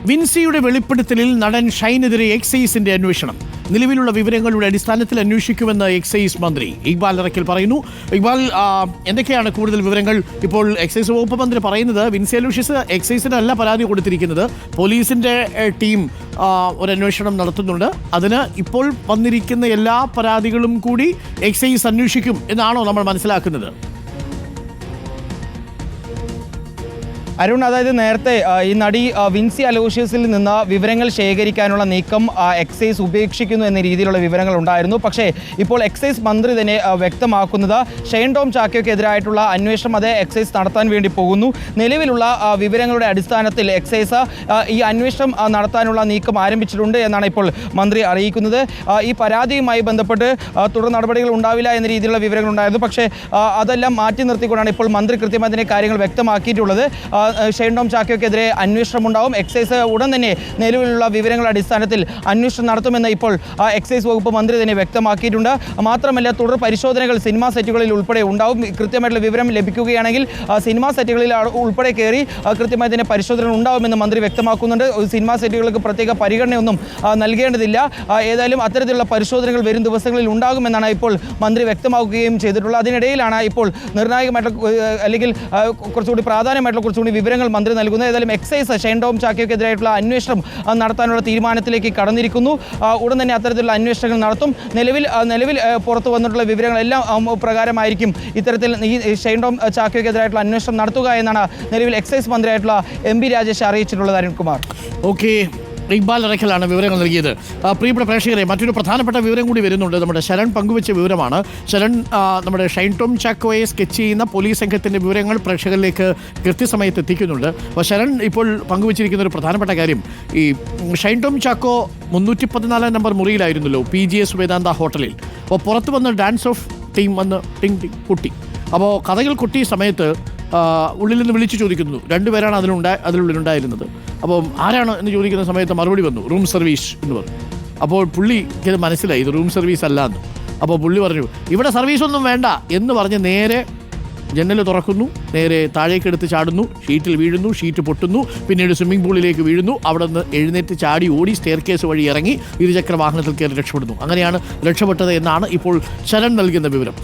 വിൻസിയുടെ വെളിപ്പെടുത്തലിൽ നടൻ ഷൈനെതിരെ എക്സൈസിന്റെ അന്വേഷണം. നിലവിലുള്ള വിവരങ്ങളുടെ അടിസ്ഥാനത്തിൽ അന്വേഷിക്കുമെന്ന് എക്സൈസ് മന്ത്രി ഇക്ബാൽ അറക്കൽ പറയുന്നു. ഇക്ബാൽ, എന്തൊക്കെയാണ് കൂടുതൽ വിവരങ്ങൾ? ഇപ്പോൾ എക്സൈസ് വകുപ്പ് മന്ത്രി പറയുന്നത് വിൻസി അലൂഷ്യസ് എക്സൈസിനല്ല പരാതി കൊടുത്തിരിക്കുന്നത്, പോലീസിന്റെ ടീം ഒരു അന്വേഷണം നടത്തുന്നുണ്ട്. അതിന് ഇപ്പോൾ വന്നിരിക്കുന്ന എല്ലാ പരാതികളും കൂടി എക്സൈസ് അന്വേഷിക്കും എന്നാണോ നമ്മൾ മനസ്സിലാക്കുന്നത്? അരുൺ, അതായത് നേരത്തെ ഈ നടി വിൻസി അലോഷ്യസിൽ നിന്ന് വിവരങ്ങൾ ശേഖരിക്കാനുള്ള നീക്കം എക്സൈസ് ഉപേക്ഷിക്കുന്നു എന്ന രീതിയിലുള്ള വിവരങ്ങൾ ഉണ്ടായിരുന്നു. പക്ഷേ ഇപ്പോൾ എക്സൈസ് മന്ത്രി തന്നെ വ്യക്തമാക്കുന്നത് ഷൈൻ ടോം ചാക്കോയ്ക്കെതിരായിട്ടുള്ള അന്വേഷണം അത് എക്സൈസ് നടത്താൻ വേണ്ടി പോകുന്നു. നിലവിലുള്ള വിവരങ്ങളുടെ അടിസ്ഥാനത്തിൽ എക്സൈസ് ഈ അന്വേഷണം നടത്താനുള്ള നീക്കം ആരംഭിച്ചിട്ടുണ്ട് എന്നാണ് ഇപ്പോൾ മന്ത്രി അറിയിക്കുന്നത്. ഈ പരാതിയുമായി ബന്ധപ്പെട്ട് തുടർ നടപടികൾ ഉണ്ടാവില്ല എന്ന രീതിയിലുള്ള വിവരങ്ങൾ ഉണ്ടായിരുന്നു. പക്ഷേ അതെല്ലാം മാറ്റി നിർത്തിക്കൊണ്ടാണ് ഇപ്പോൾ മന്ത്രി കൃത്യമായി തന്നെ കാര്യങ്ങൾ വ്യക്തമാക്കിയിട്ടുള്ളത്. ഷൈൻ ടോം ചാക്കോയ്ക്കെതിരെ അന്വേഷണം ഉണ്ടാവും. എക്സൈസ് ഉടൻ തന്നെ നിലവിലുള്ള വിവരങ്ങളുടെ അടിസ്ഥാനത്തിൽ അന്വേഷണം നടത്തുമെന്ന് ഇപ്പോൾ എക്സൈസ് വകുപ്പ് മന്ത്രി തന്നെ വ്യക്തമാക്കിയിട്ടുണ്ട്. മാത്രമല്ല, തുടർ പരിശോധനകൾ സിനിമാ സെറ്റുകളിൽ ഉൾപ്പെടെ ഉണ്ടാവും. കൃത്യമായിട്ടുള്ള വിവരം ലഭിക്കുകയാണെങ്കിൽ സിനിമാ സെറ്റുകളിൽ ഉൾപ്പെടെ കയറി കൃത്യമായി തന്നെ പരിശോധനകൾ ഉണ്ടാവുമെന്ന് മന്ത്രി വ്യക്തമാക്കുന്നുണ്ട്. സിനിമാ സെറ്റുകൾക്ക് പ്രത്യേക പരിഗണനയൊന്നും നൽകേണ്ടതില്ല. ഏതായാലും അത്തരത്തിലുള്ള പരിശോധനകൾ വരും ദിവസങ്ങളിൽ ഉണ്ടാകുമെന്നാണ് ഇപ്പോൾ മന്ത്രി വ്യക്തമാക്കുകയും ചെയ്തിട്ടുള്ളത്. അതിനിടയിലാണ് ഇപ്പോൾ നിർണായകമായിട്ടുള്ള അല്ലെങ്കിൽ കുറച്ചുകൂടി പ്രാധാന്യമായിട്ടുള്ള കുറച്ചുകൂടി വിവരങ്ങൾ മന്ത്രി നൽകുന്നത്. ഏതായാലും എക്സൈസ് ഷൈൻ ടോം ചാക്കോയ്ക്കെതിരായിട്ടുള്ള അന്വേഷണം നടത്താനുള്ള തീരുമാനത്തിലേക്ക് കടന്നിരിക്കുന്നു. ഉടൻ തന്നെ അത്തരത്തിലുള്ള അന്വേഷണങ്ങൾ നടത്തും. നിലവിൽ പുറത്തു വന്നിട്ടുള്ള വിവരങ്ങളെല്ലാം പ്രകാരമായിരിക്കും ഇത്തരത്തിൽ ഈ ഷൈൻ ടോം ചാക്കോയ്ക്കെതിരായിട്ടുള്ള അന്വേഷണം നടത്തുക എന്നാണ് നിലവിൽ എക്സൈസ് മന്ത്രിയായിട്ടുള്ള എം പി രാജേഷ് അറിയിച്ചിട്ടുള്ളത്. അരുൺകുമാർ. ഓക്കെ, ഇക്ബാൽ അറക്കലാണ് വിവരങ്ങൾ നൽകിയത്. പ്രിയപ്പെട്ട പ്രേക്ഷകരെ, മറ്റൊരു പ്രധാനപ്പെട്ട വിവരം കൂടി വരുന്നുണ്ട്. നമ്മുടെ ശരൺ പങ്കുവെച്ച വിവരമാണ്. ശരൺ നമ്മുടെ ഷൈൻ ടോം ചാക്കോയെ സ്കെച്ച് ചെയ്യുന്ന പോലീസ് സംഘത്തിൻ്റെ വിവരങ്ങൾ പ്രേക്ഷകരിലേക്ക് കൃത്യസമയത്ത് എത്തിക്കുന്നുണ്ട്. അപ്പോൾ ശരൺ ഇപ്പോൾ പങ്കുവച്ചിരിക്കുന്ന ഒരു പ്രധാനപ്പെട്ട കാര്യം, ഈ ഷൈൻ ടോം ചാക്കോ 314 നമ്പർ മുറിയിലായിരുന്നല്ലോ PGS വേദാന്ത ഹോട്ടലിൽ. അപ്പോൾ പുറത്ത് വന്ന് ഡാൻസ് ഓഫ് ടീം വന്ന് ടിങ് ടിങ് കൊട്ടി. അപ്പോൾ കഥകൾ കൊട്ടിയ സമയത്ത് ഉള്ളിൽ നിന്ന് വിളിച്ചു ചോദിക്കുന്നു, 2 പേരാണ് അതിനുള്ളിലുണ്ടായിരുന്നത്. അപ്പോൾ ആരാണ് എന്ന് ചോദിക്കുന്ന സമയത്ത് മറുപടി വന്നു, റൂം സർവീസ് എന്ന് പറഞ്ഞു. അപ്പോൾ പുള്ളിക്ക് ഇത് മനസ്സിലായി, ഇത് റൂം സർവീസ് അല്ല എന്ന്. അപ്പോൾ പുള്ളി പറഞ്ഞു, ഇവിടെ സർവീസൊന്നും വേണ്ട എന്ന് പറഞ്ഞ് നേരെ ജനൽ തുറക്കുന്നു, നേരെ താഴേക്കെടുത്ത് ചാടുന്നു, ഷീറ്റിൽ വീഴുന്നു, ഷീറ്റ് പൊട്ടുന്നു, പിന്നീട് സ്വിമ്മിംഗ് പൂളിലേക്ക് വീഴുന്നു. അവിടെ നിന്ന് എഴുന്നേറ്റ് ചാടി ഓടി സ്റ്റെയർ കേസ് വഴി ഇറങ്ങി ഇരുചക്ര വാഹനത്തിൽ കയറി രക്ഷപ്പെടുന്നു. അങ്ങനെയാണ് രക്ഷപ്പെട്ടത് എന്നാണ് ഇപ്പോൾ ശരൺ നൽകുന്ന വിവരം.